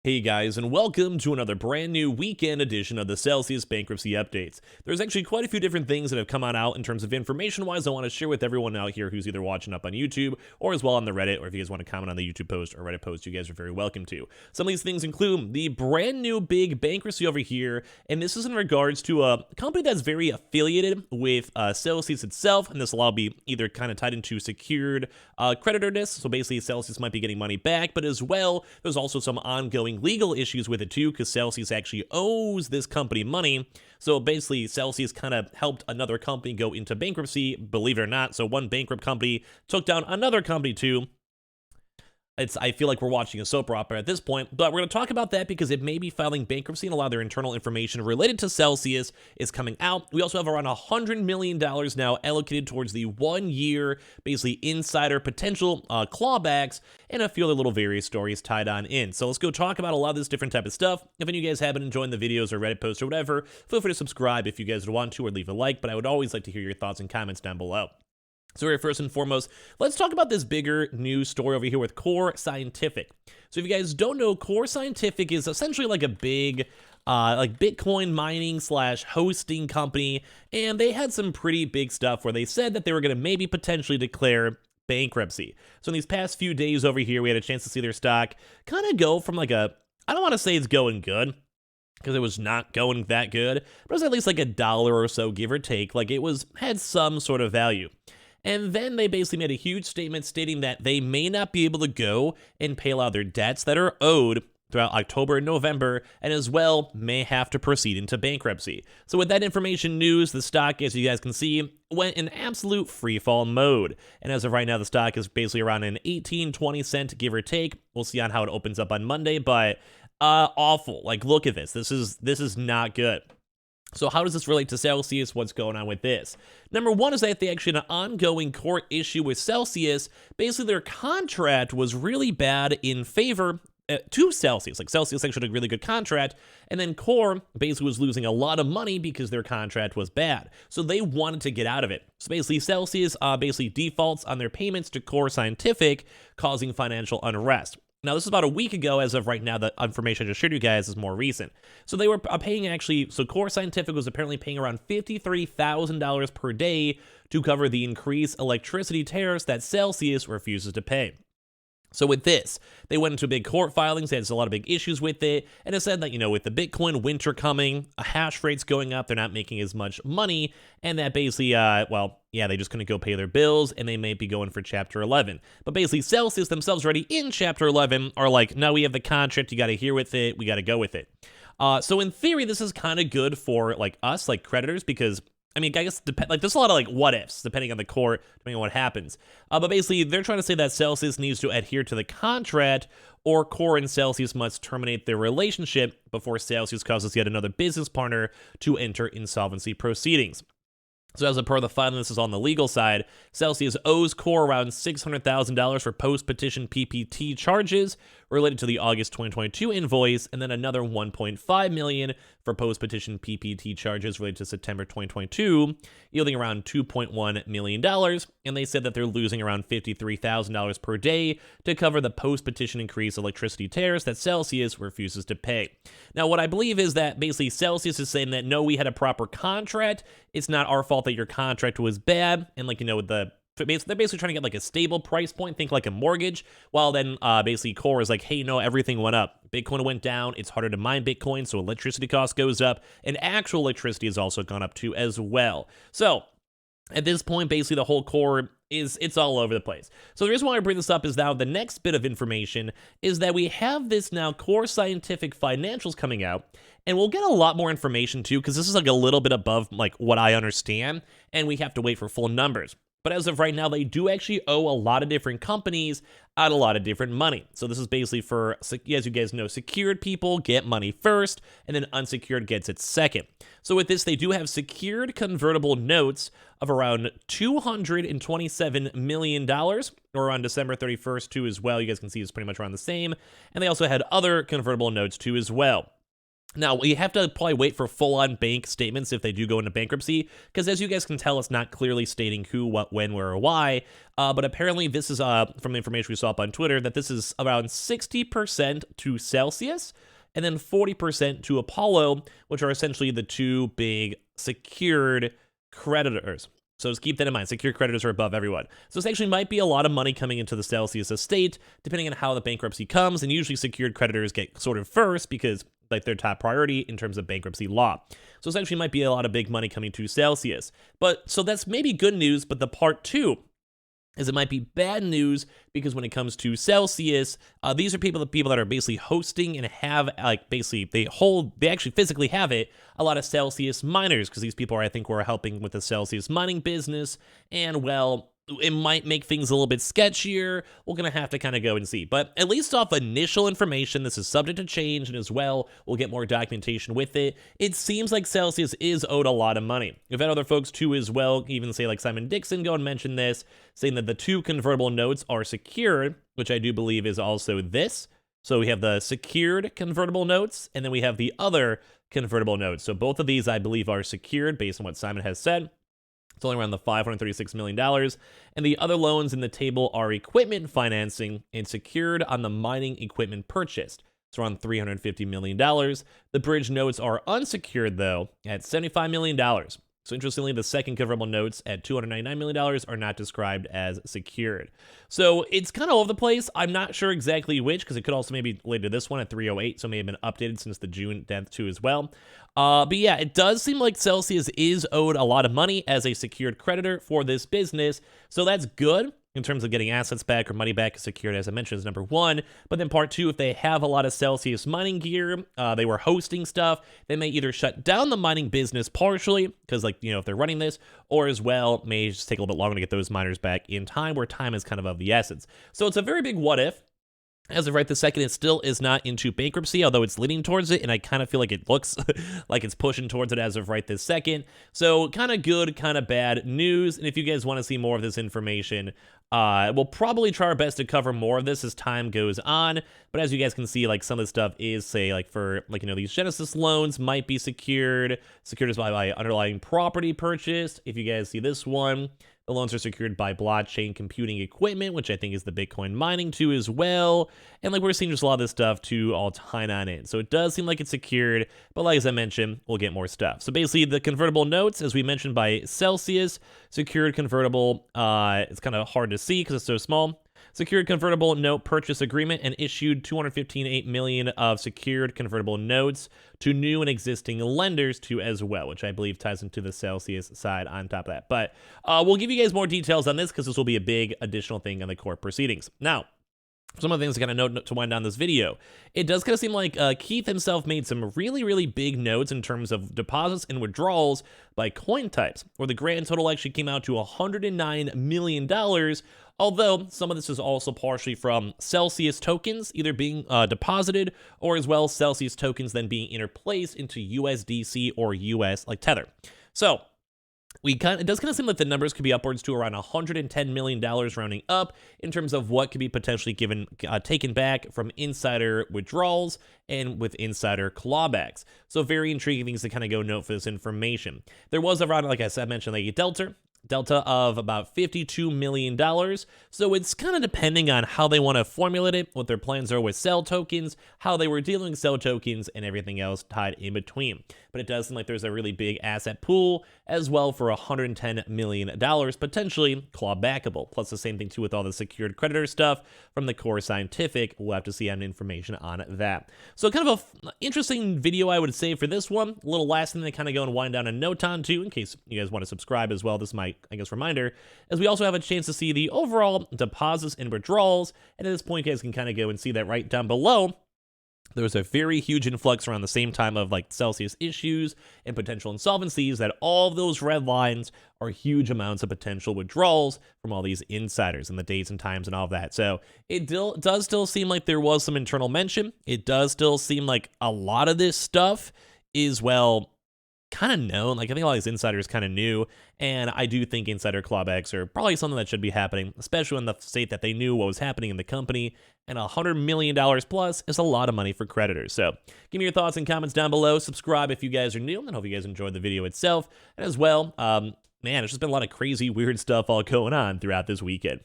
Hey guys, and welcome to another brand new weekend edition of the Celsius Bankruptcy Updates. There's actually quite a few different things that have come on out in terms of information-wise I want to share with everyone out here who's either watching up on YouTube or as well on the Reddit, or if you guys want to comment on the YouTube post or Reddit post, you guys are very welcome to. Some of these things include the brand new big bankruptcy over here, and this is in regards to a company that's very affiliated with Celsius itself, and this will all be either kind of tied into secured creditorness, so basically Celsius might be getting money back, but as well, there's also some ongoing legal issues with it too, because Celsius actually owes this company money. So basically, Celsius kind of helped another company go into bankruptcy, believe it or not. So one bankrupt company took down another company too. I feel like we're watching a soap opera at this point, but we're going to talk about that because it may be filing bankruptcy, and a lot of their internal information related to Celsius is coming out. We also have around $100 million now allocated towards the 1 year, basically insider potential clawbacks, and a few other little various stories tied on in. So let's go talk about a lot of this different type of stuff. If any of you guys have been enjoying the videos or Reddit posts or whatever, feel free to subscribe if you guys would want to, or leave a like, but I would always like to hear your thoughts and comments down below. So here, first and foremost, let's talk about this bigger news story over here with Core Scientific. So if you guys don't know, Core Scientific is essentially like a big like Bitcoin mining / hosting company, and they had some pretty big stuff where they said that they were going to maybe potentially declare bankruptcy. So in these past few days over here, we had a chance to see their stock kind of go from like I don't want to say it's going good, because it was not going that good, but it was at least like $1 or so, give or take. Like it had some sort of value. And then they basically made a huge statement stating that they may not be able to go and pay a lot of their debts that are owed throughout October and November, and as well may have to proceed into bankruptcy. So with that information news, the stock, as you guys can see, went in absolute freefall mode. And as of right now, the stock is basically around an 18-20 cent, give or take. We'll see on how it opens up on Monday, but awful. Like, look at this. This is not good. So how does this relate to Celsius? What's going on with this? Number one is that they actually had an ongoing court issue with Celsius. Basically, their contract was really bad in favor to Celsius. Like, Celsius actually had a really good contract, and then Core basically was losing a lot of money because their contract was bad. So they wanted to get out of it. So basically, Celsius basically defaults on their payments to Core Scientific, causing financial unrest. Now, this is about a week ago. As of right now, the information I just showed you guys is more recent. So they were paying so Core Scientific was apparently paying around $53,000 per day to cover the increased electricity tariffs that Celsius refuses to pay. So with this, they went into big court filings. They had a lot of big issues with it. And it said that, with the Bitcoin winter coming, hash rates going up, they're not making as much money. And that basically, they just couldn't go pay their bills, and they may be going for Chapter 11. But basically, Celsius themselves already in Chapter 11 are like, no, we have the contract. You got to hear with it. We got to go with it. So in theory, this is kind of good for us, creditors, because I guess there's a lot of what ifs depending on the court, depending on what happens. But basically, they're trying to say that Celsius needs to adhere to the contract, or Core and Celsius must terminate their relationship before Celsius causes yet another business partner to enter insolvency proceedings. So as a per the filing, this is on the legal side, Celsius owes Core around $600,000 for post-petition PPT charges related to the August 2022 invoice, and then another $1.5 million for post-petition PPT charges related to September 2022, yielding around $2.1 million. And they said that they're losing around $53,000 per day to cover the post-petition increased electricity tariffs that Celsius refuses to pay. Now, what I believe is that basically Celsius is saying that, no, we had a proper contract. It's not our fault that your contract was bad. And they're basically trying to get a stable price point, think like a mortgage, while then basically Core is like, hey, no, everything went up. Bitcoin went down. It's harder to mine Bitcoin, so electricity cost goes up, and actual electricity has also gone up too as well. So at this point, basically the whole Core it's all over the place. So the reason why I bring this up is now the next bit of information is that we have this now Core Scientific financials coming out, and we'll get a lot more information too, because this is a little bit above what I understand, and we have to wait for full numbers. But as of right now, they do actually owe a lot of different companies out a lot of different money. So this is basically for, as you guys know, secured people get money first, and then unsecured gets it second. So with this, they do have secured convertible notes of around $227 million, or on December 31st too as well. You guys can see it's pretty much around the same. And they also had other convertible notes too as well. Now, we have to probably wait for full-on bank statements if they do go into bankruptcy, because as you guys can tell, it's not clearly stating who, what, when, where, or why. But apparently this is, from the information we saw up on Twitter, that this is around 60% to Celsius, and then 40% to Apollo, which are essentially the two big secured creditors. So just keep that in mind. Secured creditors are above everyone. So this actually might be a lot of money coming into the Celsius estate, depending on how the bankruptcy comes. And usually secured creditors get sorted first because like their top priority in terms of bankruptcy law. So this actually might be a lot of big money coming to Celsius. But so that's maybe good news, but the part two is it might be bad news because when it comes to Celsius, these are the people that are basically hosting and have basically they actually physically have it, a lot of Celsius miners, because these people are, I think, were helping with the Celsius mining business, and well, it might make things a little bit sketchier. We're going to have to kind of go and see. But at least off initial information, this is subject to change, and as well, we'll get more documentation with it. It seems like Celsius is owed a lot of money. We've had other folks too as well, even say like Simon Dixon go and mention this, saying that the two convertible notes are secured, which I do believe is also this. So we have the secured convertible notes, and then we have the other convertible notes. So both of these, I believe, are secured based on what Simon has said. It's only around the $536 million. And the other loans in the table are equipment financing and secured on the mining equipment purchased. It's around $350 million. The bridge notes are unsecured, though, at $75 million. So interestingly, the second convertible notes at $299 million are not described as secured. So it's kind of all over the place. I'm not sure exactly which, because it could also maybe relate to this one at 308, so it may have been updated since the June 10th too as well. But yeah, it does seem like Celsius is owed a lot of money as a secured creditor for this business, so that's good in terms of getting assets back or money back secured, as I mentioned, is number one. But then part two, if they have a lot of Celsius mining gear, they were hosting stuff, they may either shut down the mining business partially, because like, you know, if they're running this, or as well, may just take a little bit longer to get those miners back in time, where time is kind of the essence. So it's a very big what if. As of right this second, it still is not into bankruptcy, although it's leaning towards it, and I kind of feel like it looks like it's pushing towards it as of right this second. So kind of good, kind of bad news, and if you guys want to see more of this information, we'll probably try our best to cover more of this as time goes on, but as you guys can see, like some of the stuff is, say, like for, like, you know, these Genesis loans might be secured as by underlying property purchased. If you guys see this one, the loans are secured by blockchain computing equipment, which I think is the Bitcoin mining too as well. And like we're seeing just a lot of this stuff too all tying on in. So it does seem like it's secured, but like as I mentioned, we'll get more stuff. So basically the convertible notes, as we mentioned by Celsius, secured convertible, it's kind of hard to see because it's so small. Secured convertible note purchase agreement and issued $215.8 million of secured convertible notes to new and existing lenders too as well, which I believe ties into the Celsius side on top of that. But we'll give you guys more details on this because this will be a big additional thing on the court proceedings. Now, some of the things to kind of note to wind down this video. It does kind of seem like Keith himself made some really, really big notes in terms of deposits and withdrawals by coin types, where the grand total actually came out to $109 million, although some of this is also partially from Celsius tokens either being deposited, or as well Celsius tokens then being interplaced into USDC or US, like Tether. So it does kind of seem like the numbers could be upwards to around $110 million rounding up in terms of what could be potentially taken back from insider withdrawals and with insider clawbacks. So very intriguing things to kind of go note for this information. There was around, like I said, mentioned, like a delta of about $52 million. So it's kind of depending on how they want to formulate it, what their plans are with sell tokens, how they were dealing with sell tokens, and everything else tied in between. But it does seem like there's a really big asset pool as well for $110 million, potentially clawbackable. Plus the same thing too with all the secured creditor stuff from the Core Scientific. We'll have to see on information on that. So kind of a interesting video, I would say, for this one. A little last thing to kind of go and wind down a note on too, in case you guys want to subscribe as well. This is my, I guess, reminder, as we also have a chance to see the overall deposits and withdrawals. And at this point, you guys can kind of go and see that right down below. There was a very huge influx around the same time of like Celsius issues and potential insolvencies, that all of those red lines are huge amounts of potential withdrawals from all these insiders and the dates and times and all of that. So it does still seem like there was some internal mention. It does still seem like a lot of this stuff is, well, kind of known. Like, I think a lot of these insiders kind of knew, and I do think insider clawbacks are probably something that should be happening, especially in the state that they knew what was happening in the company. And $100 million plus is a lot of money for creditors. So give me your thoughts and comments down below. Subscribe if you guys are new, and hope you guys enjoyed the video itself. And as well, man, it's just been a lot of crazy, weird stuff all going on throughout this weekend.